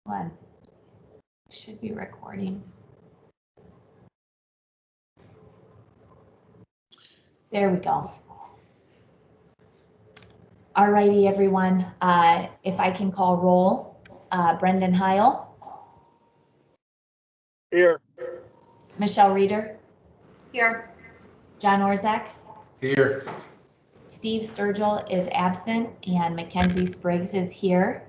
One should be recording. There we go. All righty, everyone. If I can call roll, Brendan Heil. Here. Michelle Reeder. Here. John Orzak. Here. Steve Sturgill is absent and Mackenzie Spriggs is here.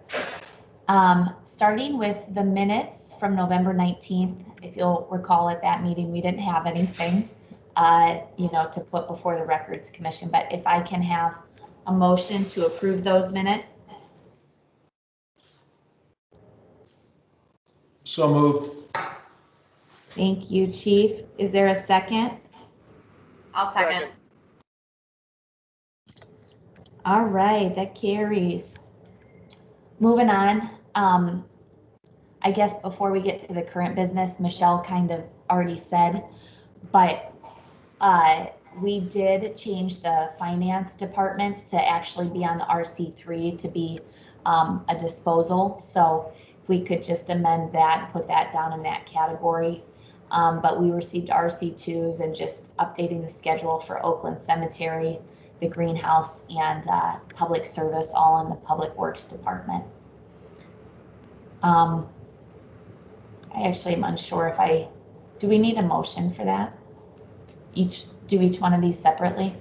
Starting with the minutes from November 19th, if you'll recall at that meeting, we didn't have anything, to put before the Records Commission, but if I can have a motion to approve those minutes. So moved. Thank you, Chief. Is there a second? I'll second. All right, that carries. Moving on, I guess before we get to the current business, Michelle kind of already said, but we did change the finance departments to actually be on the RC3 to be a disposal. So if we could just amend that, put that down in that category. But we received RC2s and just updating the schedule for Oakland Cemetery, the greenhouse, and public service, all in the Public Works Department. I actually am unsure if do we need a motion for that? Do each one of these separately?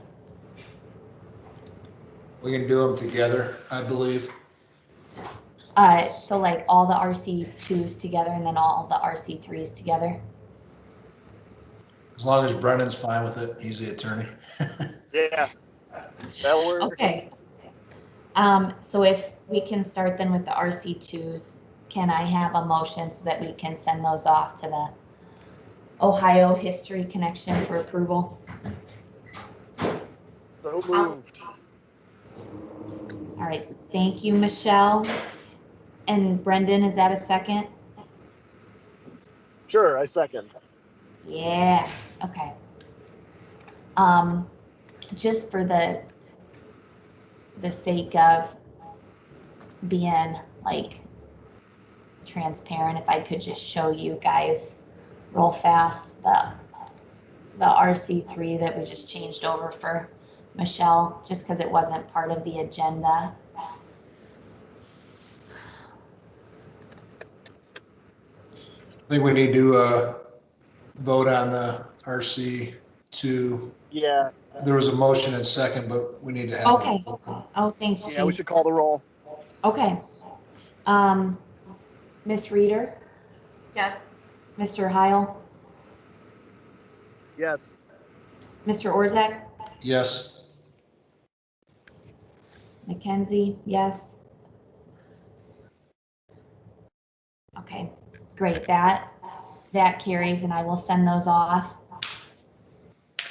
We can do them together, I believe. So like all the RC2s together and then all the RC3s together? As long as Brendan's fine with it, he's the attorney. Yeah. That works. Okay. So if we can start then with the RC2s, can I have a motion so that we can send those off to the Ohio History Connection for approval? So moved. All right, thank you, Michelle. And Brendan, is that a second? Sure, I second. Yeah, okay. Just for the sake of being like transparent, if I could just show you guys real fast the RC3 that we just changed over for Michelle, just because it wasn't part of the agenda. I think we need to vote on the RC2. Yeah. There was a motion and second, but we need to have. Okay. Oh, thanks. Yeah, we should call the roll. Okay. Miss Reeder, Yes. Mr. Heil, Yes. Mr. Orzak, Yes. Mackenzie, yes. Okay, great. That carries, and I will send those off.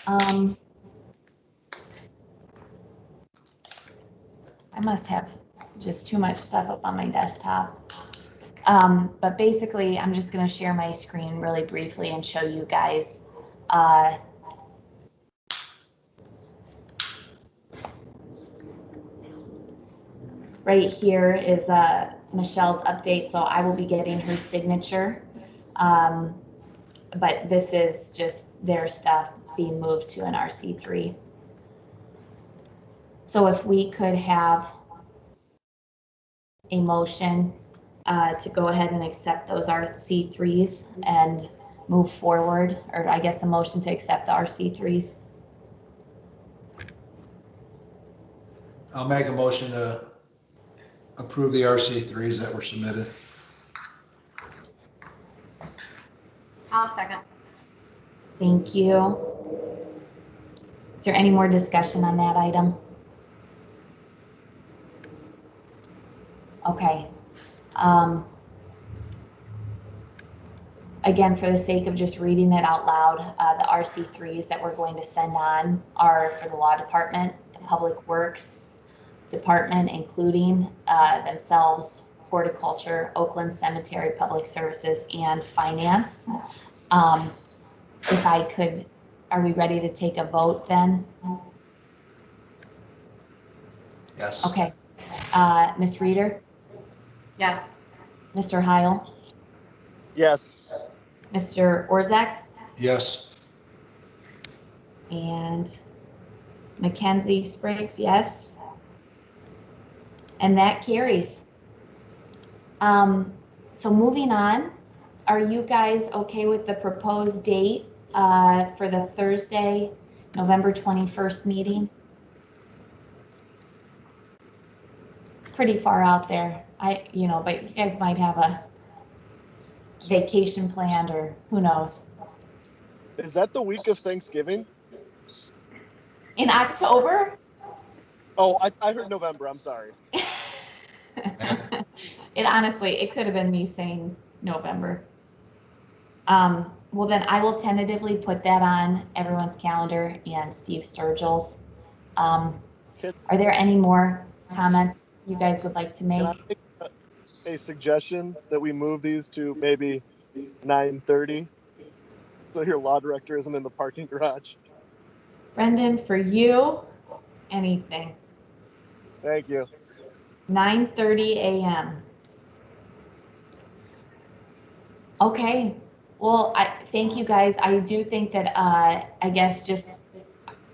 I must have just too much stuff up on my desktop. But basically, I'm just going to share my screen really briefly and show you guys. Right here is Michelle's update, so I will be getting her signature. But this is just their stuff being moved to an RC3. So if we could have a motion to go ahead and accept those RC3s and move forward, or I guess a motion to accept the RC3s. I'll make a motion to approve the RC3s that were submitted. I'll second. Thank you. Is there any more discussion on that item? Okay. Again, for the sake of just reading it out loud, the RC3s that we're going to send on are for the Law Department, the Public Works Department, including themselves, Horticulture, Oakland Cemetery, Public Services, and Finance. If I could, are we ready to take a vote then? Yes. Okay. Ms. Reeder, Yes. Mr. Heil, Yes. Mr. Orzak, Yes. and Mackenzie Spriggs, yes. And that carries. So moving on, are you guys okay with the proposed date for the Thursday, November 21st meeting? It's pretty far out there. But you guys might have a vacation planned or who knows. Is that the week of Thanksgiving? In October? Oh, I heard November. I'm sorry. It could have been me saying November. Well, then I will tentatively put that on everyone's calendar and Steve Sturgill's. Are there any more comments you guys would like to Can I make? make a suggestion that we move these to maybe 9:30? So your law director isn't in the parking garage. Brendan, for you, anything. Thank you. 9:30 a.m. Okay. Well, thank you guys. I do think that I guess just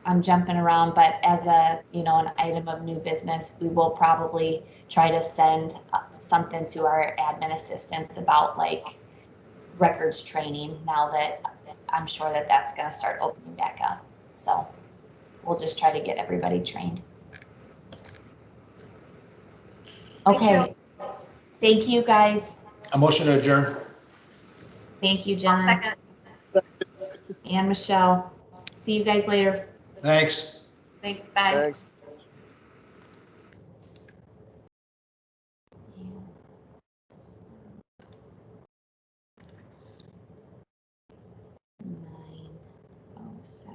I'm jumping around, but as an item of new business, we will probably try to send something to our admin assistants about like records training now that I'm sure that that's going to start opening back up. So we'll just try to get everybody trained. Okay. Thank you guys. A motion to adjourn. Thank you, I'll John second. and Michelle. See you guys later. Thanks. Thanks, bye. Thanks. Yeah. 9:07.